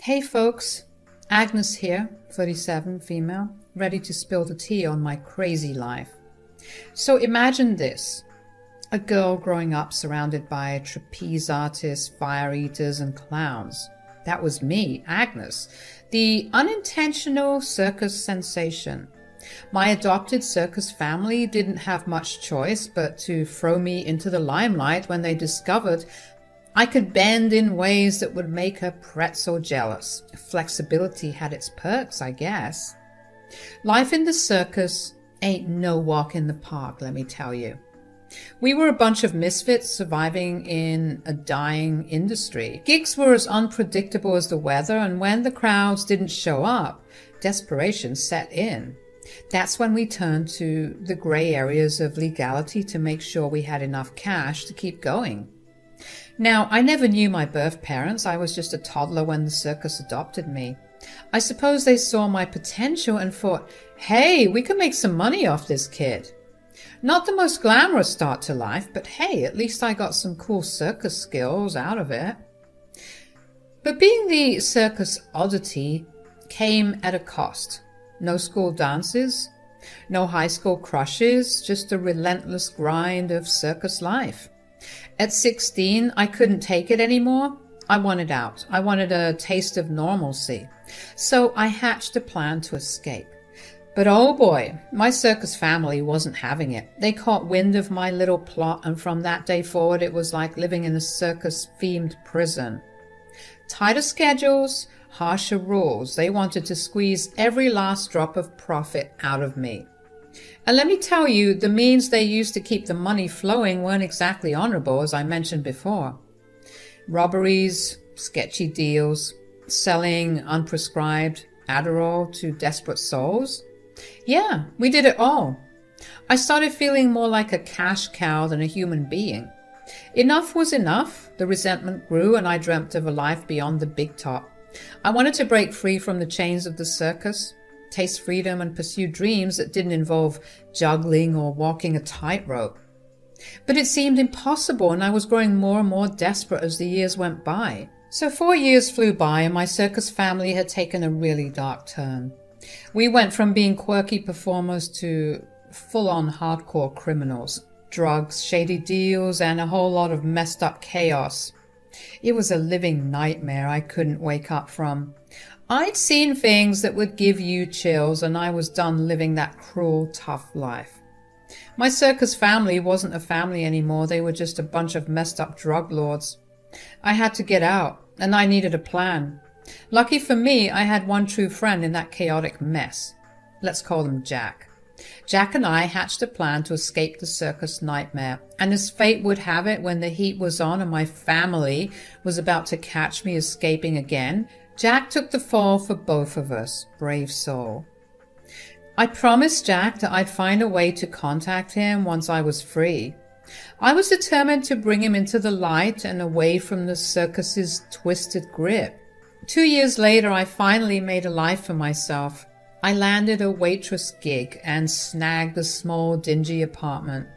Hey folks, Agnes here, 37, female, ready to spill the tea on my crazy life. So imagine this, a girl growing up surrounded by trapeze artists, fire eaters, and clowns. That was me, Agnes, the unintentional circus sensation. My adopted circus family didn't have much choice but to throw me into the limelight when they discovered I could bend in ways that would make her pretzel jealous. Flexibility had its perks, I guess. Life in the circus ain't no walk in the park, let me tell you. We were a bunch of misfits surviving in a dying industry. Gigs were as unpredictable as the weather, and when the crowds didn't show up, desperation set in. That's when we turned to the gray areas of legality to make sure we had enough cash to keep going. Now, I never knew my birth parents. I was just a toddler when the circus adopted me. I suppose they saw my potential and thought, hey, we can make some money off this kid. Not the most glamorous start to life, but hey, at least I got some cool circus skills out of it. But being the circus oddity came at a cost. No school dances, no high school crushes, just a relentless grind of circus life. At 16, I couldn't take it anymore. I wanted out. I wanted a taste of normalcy. So I hatched a plan to escape. But oh boy, my circus family wasn't having it. They caught wind of my little plot, and from that day forward it was like living in a circus-themed prison. Tighter schedules, harsher rules. They wanted to squeeze every last drop of profit out of me. And let me tell you, the means they used to keep the money flowing weren't exactly honorable, as I mentioned before. Robberies, sketchy deals, selling unprescribed Adderall to desperate souls. Yeah, we did it all. I started feeling more like a cash cow than a human being. Enough was enough. The resentment grew, and I dreamt of a life beyond the big top. I wanted to break free from the chains of the circus, taste freedom, and pursue dreams that didn't involve juggling or walking a tightrope. But it seemed impossible, and I was growing more and more desperate as the years went by. So 4 years flew by, and my circus family had taken a really dark turn. We went from being quirky performers to full-on hardcore criminals. Drugs, shady deals, and a whole lot of messed up chaos. It was a living nightmare I couldn't wake up from. I'd seen things that would give you chills, and I was done living that cruel, tough life. My circus family wasn't a family anymore. They were just a bunch of messed up drug lords. I had to get out, and I needed a plan. Lucky for me, I had one true friend in that chaotic mess. Let's call him Jack. Jack and I hatched a plan to escape the circus nightmare, and as fate would have it, when the heat was on and my family was about to catch me escaping again, Jack took the fall for both of us. Brave soul. I promised Jack that I'd find a way to contact him once I was free. I was determined to bring him into the light and away from the circus's twisted grip. 2 years later, I finally made a life for myself. I landed a waitress gig and snagged a small, dingy apartment.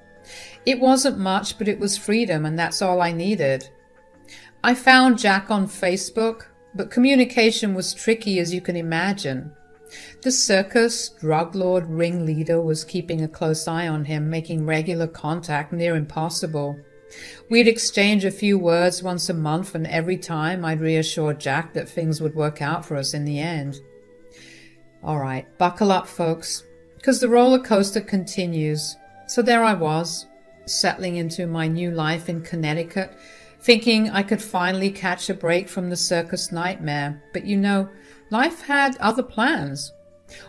It wasn't much, but it was freedom, and that's all I needed. I found Jack on Facebook, but communication was tricky, as you can imagine. The circus drug lord ringleader was keeping a close eye on him, making regular contact near impossible. We'd exchange a few words once a month, and every time I'd reassure Jack that things would work out for us in the end. All right, buckle up, folks, because the roller coaster continues. So there I was, settling into my new life in Connecticut, thinking I could finally catch a break from the circus nightmare. But you know, life had other plans.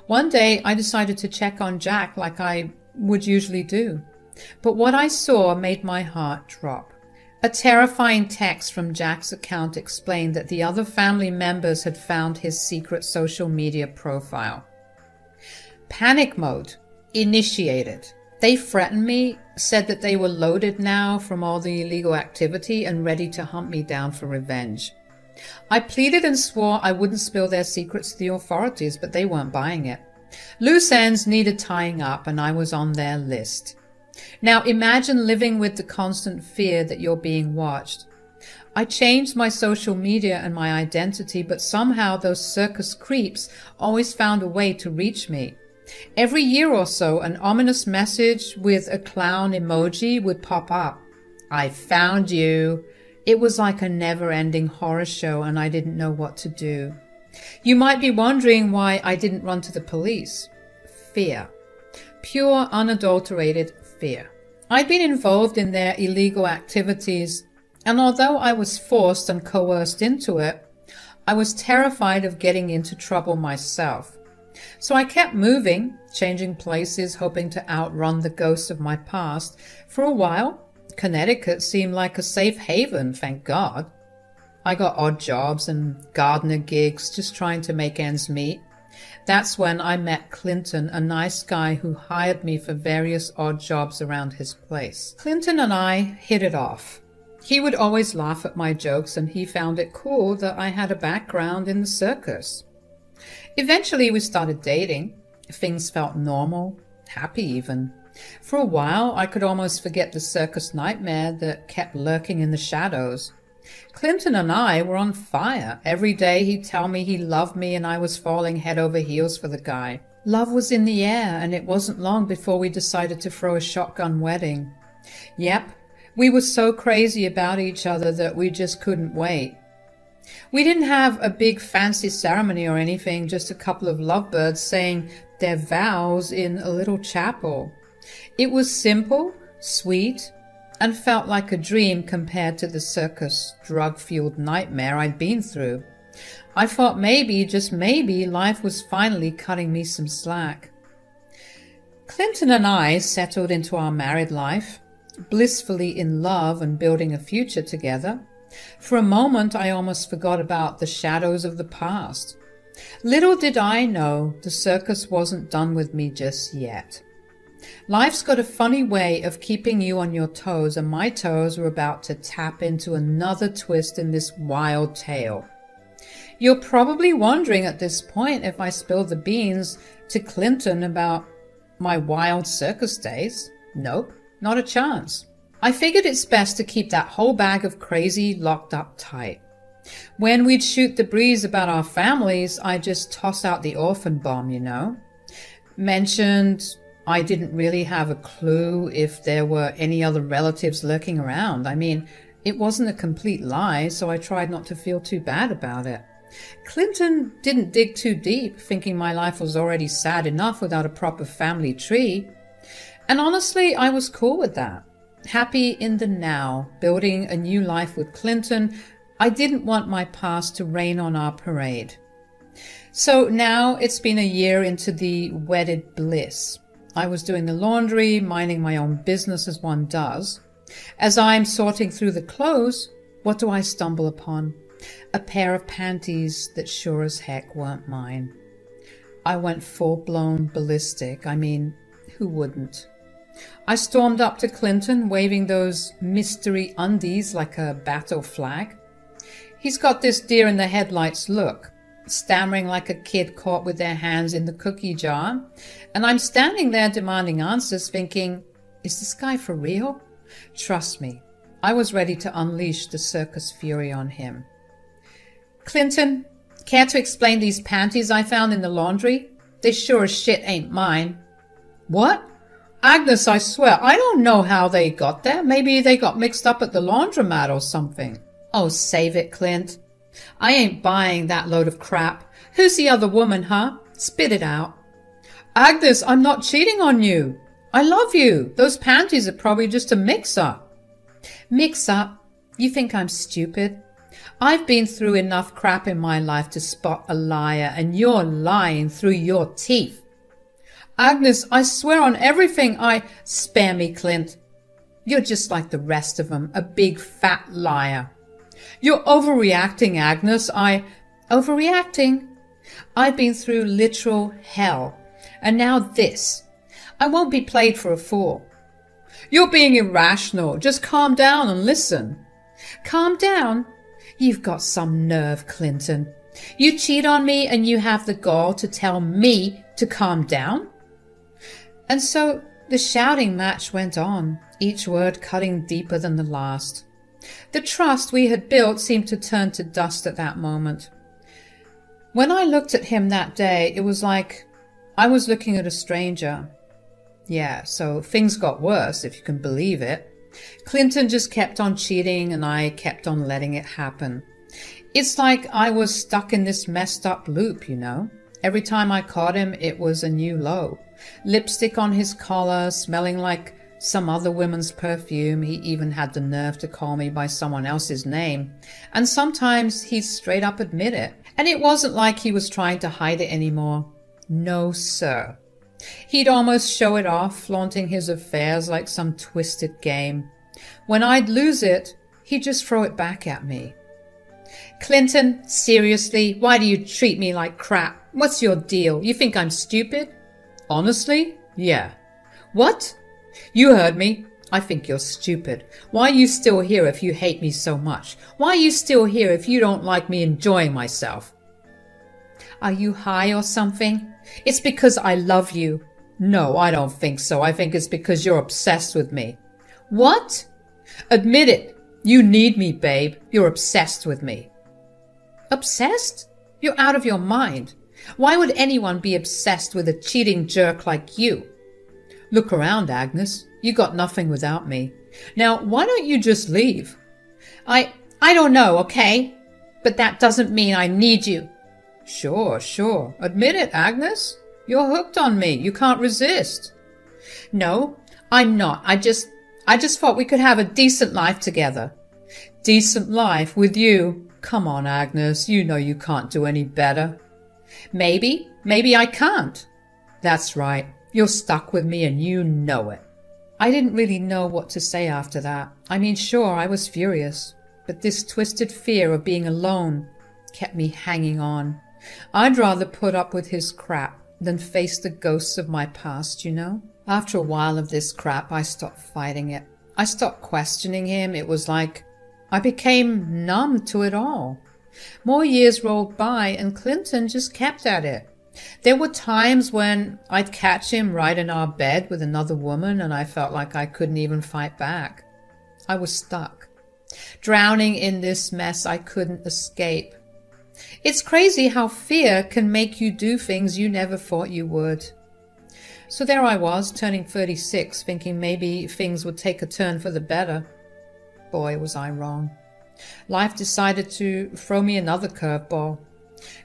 One day I decided to check on Jack like I would usually do. But what I saw made my heart drop. A terrifying text from Jack's account explained that the other family members had found his secret social media profile. Panic mode initiated. They threatened me, said that they were loaded now from all the illegal activity and ready to hunt me down for revenge. I pleaded and swore I wouldn't spill their secrets to the authorities, but they weren't buying it. Loose ends needed tying up, and I was on their list. Now imagine living with the constant fear that you're being watched. I changed my social media and my identity, but somehow those circus creeps always found a way to reach me. Every year or so, an ominous message with a clown emoji would pop up. I found you. It was like a never-ending horror show, and I didn't know what to do. You might be wondering why I didn't run to the police. Fear. Pure, unadulterated fear. I'd been involved in their illegal activities, and although I was forced and coerced into it, I was terrified of getting into trouble myself. So I kept moving, changing places, hoping to outrun the ghosts of my past. For a while, Connecticut seemed like a safe haven, thank God. I got odd jobs and gardener gigs, just trying to make ends meet. That's when I met Clinton, a nice guy who hired me for various odd jobs around his place. Clinton and I hit it off. He would always laugh at my jokes, and he found it cool that I had a background in the circus. Eventually we started dating. Things felt normal, happy even. For a while I could almost forget the circus nightmare that kept lurking in the shadows. Clinton and I were on fire. Every day he'd tell me he loved me and I was falling head over heels for the guy. Love was in the air, and it wasn't long before we decided to throw a shotgun wedding. Yep, we were so crazy about each other that we just couldn't wait. We didn't have a big fancy ceremony or anything, just a couple of lovebirds saying their vows in a little chapel. It was simple, sweet, and felt like a dream compared to the circus drug-fueled nightmare I'd been through. I thought maybe, just maybe, life was finally cutting me some slack. Clinton and I settled into our married life, blissfully in love and building a future together. For a moment I almost forgot about the shadows of the past. Little did I know the circus wasn't done with me just yet. Life's got a funny way of keeping you on your toes, and my toes were about to tap into another twist in this wild tale. You're probably wondering at this point if I spilled the beans to Clinton about my wild circus days. Nope, not a chance. I figured it's best to keep that whole bag of crazy locked up tight. When we'd shoot the breeze about our families, I'd just toss out the orphan bomb, you know. Mentioned I didn't really have a clue if there were any other relatives lurking around. I mean, it wasn't a complete lie, so I tried not to feel too bad about it. Clinton didn't dig too deep, thinking my life was already sad enough without a proper family tree. And honestly, I was cool with that. Happy in the now, building a new life with Clinton. I didn't want my past to rain on our parade. So now it's been a year into the wedded bliss. I was doing the laundry, minding my own business as one does. As I'm sorting through the clothes, what do I stumble upon? A pair of panties that sure as heck weren't mine. I went full-blown ballistic. I mean, who wouldn't? I stormed up to Clinton, waving those mystery undies like a battle flag. He's got this deer-in-the-headlights look, stammering like a kid caught with their hands in the cookie jar, and I'm standing there demanding answers, thinking, is this guy for real? Trust me, I was ready to unleash the circus fury on him. Clinton, care to explain these panties I found in the laundry? They sure as shit ain't mine. What? Agnes, I swear, I don't know how they got there. Maybe they got mixed up at the laundromat or something. Oh, save it, Clint. I ain't buying that load of crap. Who's the other woman, huh? Spit it out. Agnes, I'm not cheating on you. I love you. Those panties are probably just a mix-up. Mix-up? You think I'm stupid? I've been through enough crap in my life to spot a liar, and you're lying through your teeth. Agnes, I swear on everything Spare me, Clint. You're just like the rest of them, a big fat liar. You're overreacting, Agnes. Overreacting? I've been through literal hell. And now this. I won't be played for a fool. You're being irrational. Just calm down and listen. Calm down? You've got some nerve, Clinton. You cheat on me and you have the gall to tell me to calm down? And so the shouting match went on, each word cutting deeper than the last. The trust we had built seemed to turn to dust at that moment. When I looked at him that day, it was like I was looking at a stranger. Yeah, so things got worse, if you can believe it. Clinton just kept on cheating and I kept on letting it happen. It's like I was stuck in this messed up loop, you know. Every time I caught him, it was a new low. Lipstick on his collar, smelling like some other woman's perfume. He even had the nerve to call me by someone else's name. And sometimes he'd straight up admit it. And it wasn't like he was trying to hide it anymore. No, sir. He'd almost show it off, flaunting his affairs like some twisted game. When I'd lose it, he'd just throw it back at me. Clinton, seriously, why do you treat me like crap? What's your deal? You think I'm stupid? Honestly? Yeah. What? You heard me. I think you're stupid. Why are you still here if you hate me so much? Why are you still here if you don't like me enjoying myself? Are you high or something? It's because I love you. No, I don't think so. I think it's because you're obsessed with me. What? Admit it. You need me, babe. You're obsessed with me. Obsessed? You're out of your mind. Why would anyone be obsessed with a cheating jerk like you? Look around, Agnes. You got nothing without me. Now, why don't you just leave? I don't know, okay? But that doesn't mean I need you. Sure. Admit it, Agnes. You're hooked on me. You can't resist. No, I'm not. I just thought we could have a decent life together. Decent life with you? Come on, Agnes. You know you can't do any better. Maybe I can't. That's right. You're stuck with me and you know it. I didn't really know what to say after that. I mean, sure, I was furious, but this twisted fear of being alone kept me hanging on. I'd rather put up with his crap than face the ghosts of my past, you know? After a while of this crap, I stopped fighting it. I stopped questioning him. It was like I became numb to it all. More years rolled by and Clinton just kept at it. There were times when I'd catch him right in our bed with another woman and I felt like I couldn't even fight back. I was stuck, drowning in this mess I couldn't escape. It's crazy how fear can make you do things you never thought you would. So there I was, turning 36, thinking maybe things would take a turn for the better. Boy, was I wrong. Life decided to throw me another curveball.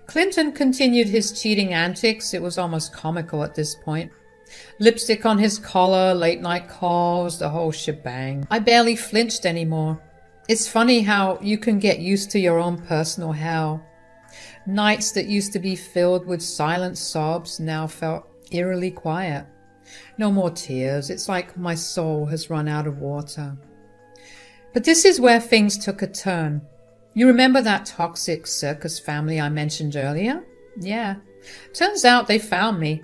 Clinton continued his cheating antics. It was almost comical at this point. Lipstick on his collar, late-night calls, the whole shebang. I barely flinched anymore. It's funny how you can get used to your own personal hell. Nights that used to be filled with silent sobs now felt eerily quiet. No more tears. It's like my soul has run out of water. But this is where things took a turn. You remember that toxic circus family I mentioned earlier? Yeah. Turns out they found me.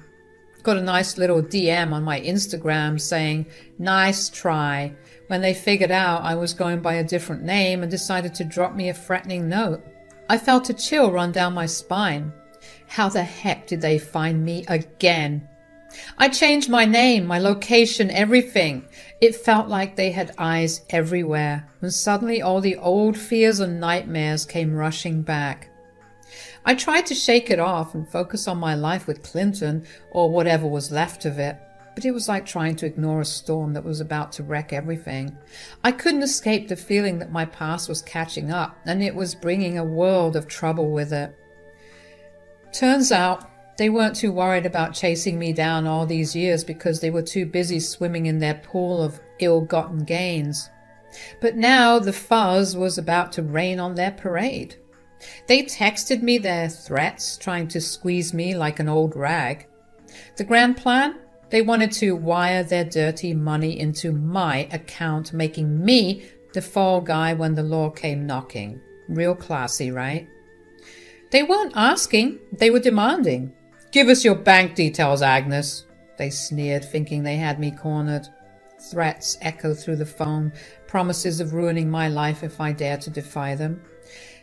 Got a nice little DM on my Instagram saying, "Nice try," when they figured out I was going by a different name and decided to drop me a threatening note. I felt a chill run down my spine. How the heck did they find me again? I changed my name, my location, everything. It felt like they had eyes everywhere, and suddenly all the old fears and nightmares came rushing back. I tried to shake it off and focus on my life with Clinton, or whatever was left of it, but it was like trying to ignore a storm that was about to wreck everything. I couldn't escape the feeling that my past was catching up, and it was bringing a world of trouble with it. Turns out, they weren't too worried about chasing me down all these years because they were too busy swimming in their pool of ill-gotten gains. But now the fuzz was about to rain on their parade. They texted me their threats, trying to squeeze me like an old rag. The grand plan? They wanted to wire their dirty money into my account, making me the fall guy when the law came knocking. Real classy, right? They weren't asking, they were demanding. "Give us your bank details, Agnes," they sneered, thinking they had me cornered. Threats echoed through the phone, promises of ruining my life if I dared to defy them.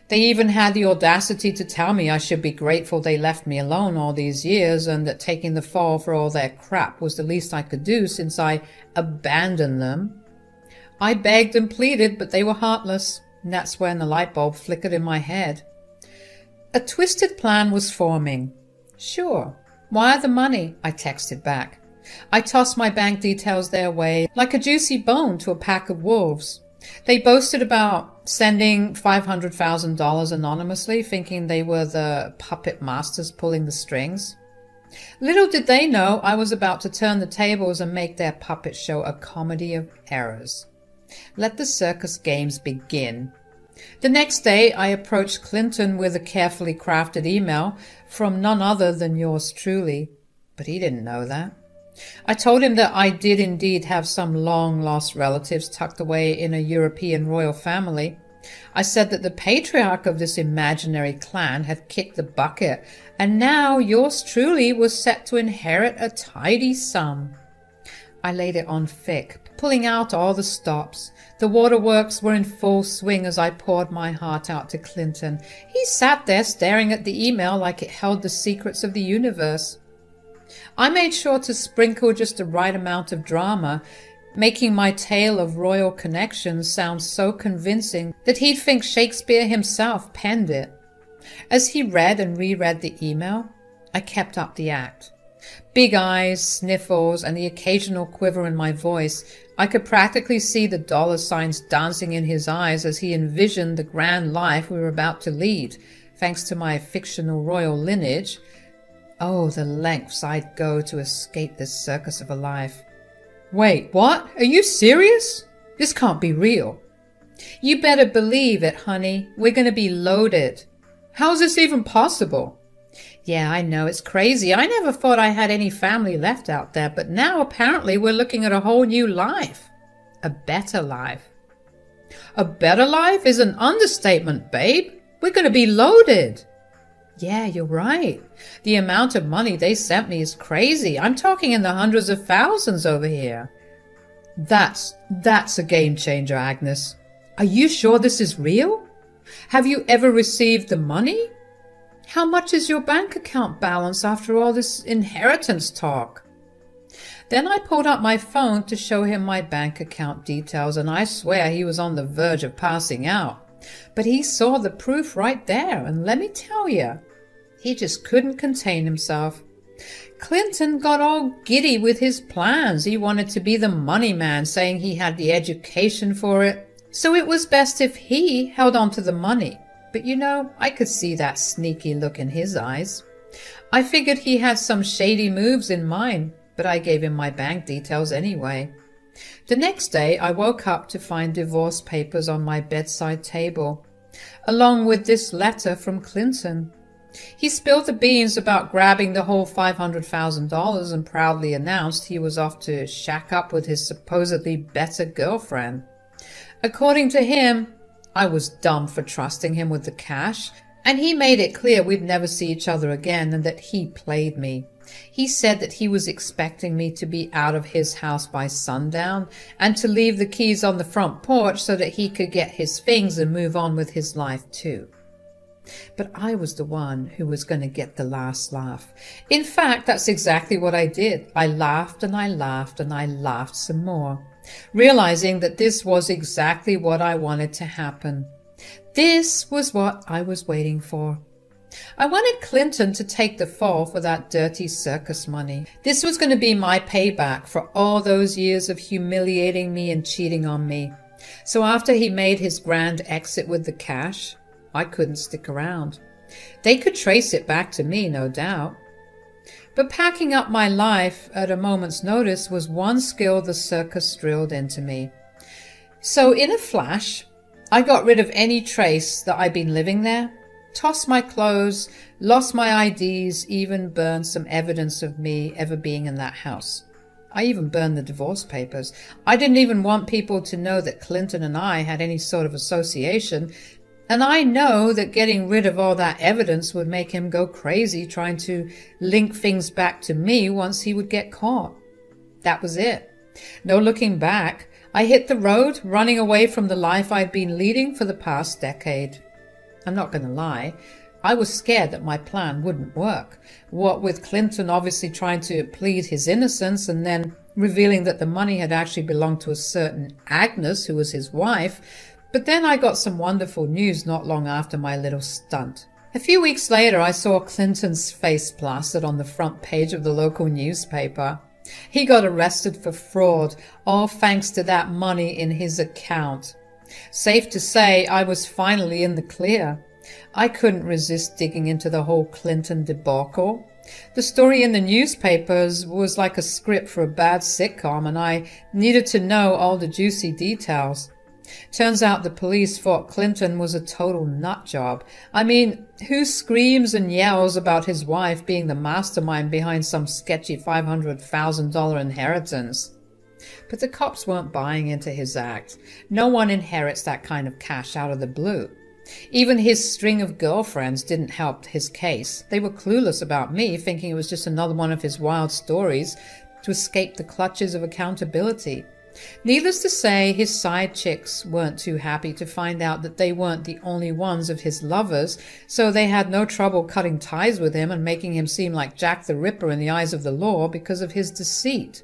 They even had the audacity to tell me I should be grateful they left me alone all these years and that taking the fall for all their crap was the least I could do since I abandoned them. I begged and pleaded, but they were heartless, and that's when the light bulb flickered in my head. A twisted plan was forming. Sure, wire the money, I texted back. I tossed my bank details their way like a juicy bone to a pack of wolves. They boasted about sending $500,000 anonymously, thinking they were the puppet masters pulling the strings. Little did they know I was about to turn the tables and make their puppet show a comedy of errors. Let the circus games begin. The next day I approached Clinton with a carefully crafted email from none other than yours truly, but he didn't know that. I told him that I did indeed have some long-lost relatives tucked away in a European royal family. I said that the patriarch of this imaginary clan had kicked the bucket, and now yours truly was set to inherit a tidy sum. I laid it on thick, pulling out all the stops. The waterworks were in full swing as I poured my heart out to Clinton. He sat there staring at the email like it held the secrets of the universe. I made sure to sprinkle just the right amount of drama, making my tale of royal connections sound so convincing that he'd think Shakespeare himself penned it. As he read and reread the email, I kept up the act. Big eyes, sniffles, and the occasional quiver in my voice, I could practically see the dollar signs dancing in his eyes as he envisioned the grand life we were about to lead, thanks to my fictional royal lineage. Oh, the lengths I'd go to escape this circus of a life. Wait, what? Are you serious? This can't be real. You better believe it, honey. We're going to be loaded. How is this even possible? Yeah, I know, it's crazy. I never thought I had any family left out there, but now apparently we're looking at a whole new life. A better life. A better life is an understatement, babe. We're going to be loaded. Yeah, you're right. The amount of money they sent me is crazy. I'm talking in the hundreds of thousands over here. That's a game changer, Agnes. Are you sure this is real? Have you ever received the money? How much is your bank account balance after all this inheritance talk? Then I pulled up my phone to show him my bank account details, and I swear he was on the verge of passing out. But he saw the proof right there, and let me tell you, he just couldn't contain himself. Clinton got all giddy with his plans. He wanted to be the money man, saying he had the education for it. So it was best if he held on to the money. But you know, I could see that sneaky look in his eyes. I figured he had some shady moves in mind, but I gave him my bank details anyway. The next day I woke up to find divorce papers on my bedside table, along with this letter from Clinton. He spilled the beans about grabbing the whole $500,000 and proudly announced he was off to shack up with his supposedly better girlfriend. According to him, I was dumb for trusting him with the cash, and he made it clear we'd never see each other again and that he played me. He said that he was expecting me to be out of his house by sundown and to leave the keys on the front porch so that he could get his things and move on with his life too. But I was the one who was going to get the last laugh. In fact, that's exactly what I did. I laughed and I laughed and I laughed some more, realizing that this was exactly what I wanted to happen. This was what I was waiting for. I wanted Clinton to take the fall for that dirty circus money. This was going to be my payback for all those years of humiliating me and cheating on me. So after he made his grand exit with the cash, I couldn't stick around. They could trace it back to me, no doubt. But packing up my life at a moment's notice was one skill the circus drilled into me. So in a flash, I got rid of any trace that I'd been living there, tossed my clothes, lost my IDs, even burned some evidence of me ever being in that house. I even burned the divorce papers. I didn't even want people to know that Clinton and I had any sort of association, and I know that getting rid of all that evidence would make him go crazy trying to link things back to me once he would get caught. That was it. No looking back. I hit the road, running away from the life I'd been leading for the past decade. I'm not going to lie. I was scared that my plan wouldn't work. What with Clinton obviously trying to plead his innocence and then revealing that the money had actually belonged to a certain Agnes, who was his wife. But then I got some wonderful news not long after my little stunt. A few weeks later, I saw Clinton's face plastered on the front page of the local newspaper. He got arrested for fraud, all thanks to that money in his account. Safe to say, I was finally in the clear. I couldn't resist digging into the whole Clinton debacle. The story in the newspapers was like a script for a bad sitcom, and I needed to know all the juicy details. Turns out the police thought Clinton was a total nut job. I mean, who screams and yells about his wife being the mastermind behind some sketchy $500,000 inheritance? But the cops weren't buying into his act. No one inherits that kind of cash out of the blue. Even his string of girlfriends didn't help his case. They were clueless about me, thinking it was just another one of his wild stories to escape the clutches of accountability. Needless to say, his side chicks weren't too happy to find out that they weren't the only ones of his lovers, so they had no trouble cutting ties with him and making him seem like Jack the Ripper in the eyes of the law because of his deceit.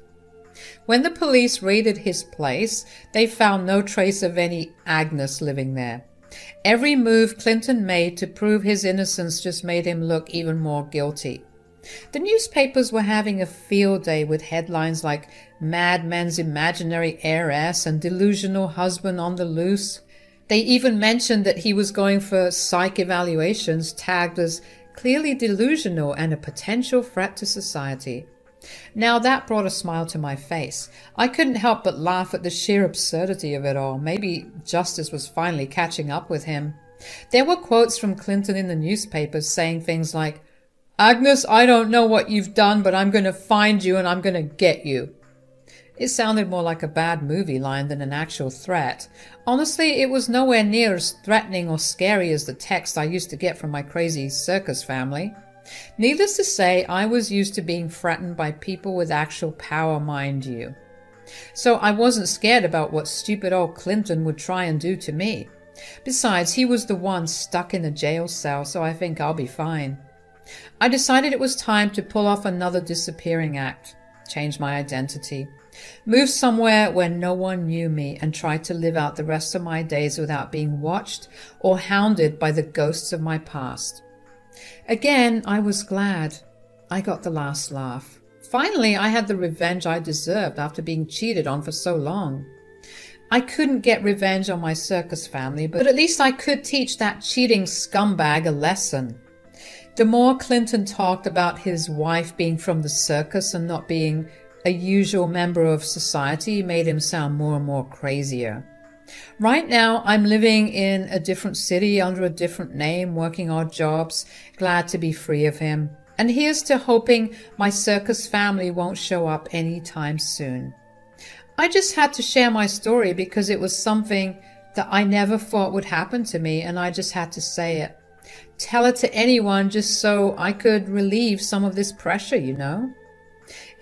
When the police raided his place, they found no trace of any Agnes living there. Every move Clinton made to prove his innocence just made him look even more guilty. The newspapers were having a field day with headlines like Mad Men's Imaginary Heiress and Delusional Husband on the Loose. They even mentioned that he was going for psych evaluations tagged as clearly delusional and a potential threat to society. Now that brought a smile to my face. I couldn't help but laugh at the sheer absurdity of it all. Maybe justice was finally catching up with him. There were quotes from Clinton in the newspapers saying things like, "Agnes, I don't know what you've done, but I'm going to find you and I'm going to get you." It sounded more like a bad movie line than an actual threat. Honestly, it was nowhere near as threatening or scary as the text I used to get from my crazy circus family. Needless to say, I was used to being threatened by people with actual power, mind you. So I wasn't scared about what stupid old Clinton would try and do to me. Besides, he was the one stuck in a jail cell, so I think I'll be fine. I decided it was time to pull off another disappearing act, change my identity, move somewhere where no one knew me, and try to live out the rest of my days without being watched or hounded by the ghosts of my past. Again, I was glad. I got the last laugh. Finally, I had the revenge I deserved after being cheated on for so long. I couldn't get revenge on my circus family, but at least I could teach that cheating scumbag a lesson. The more Clinton talked about his wife being from the circus and not being a usual member of society made him sound more and more crazier. Right now, I'm living in a different city under a different name, working odd jobs, glad to be free of him. And here's to hoping my circus family won't show up anytime soon. I just had to share my story because it was something that I never thought would happen to me, and I just had to say it. Tell it to anyone just so I could relieve some of this pressure, you know?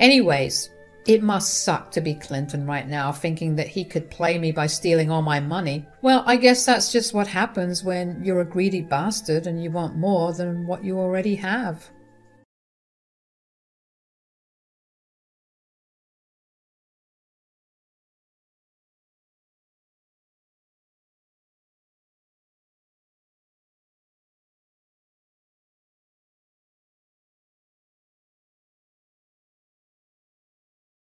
Anyways, it must suck to be Clinton right now, thinking that he could play me by stealing all my money. Well, I guess that's just what happens when you're a greedy bastard and you want more than what you already have.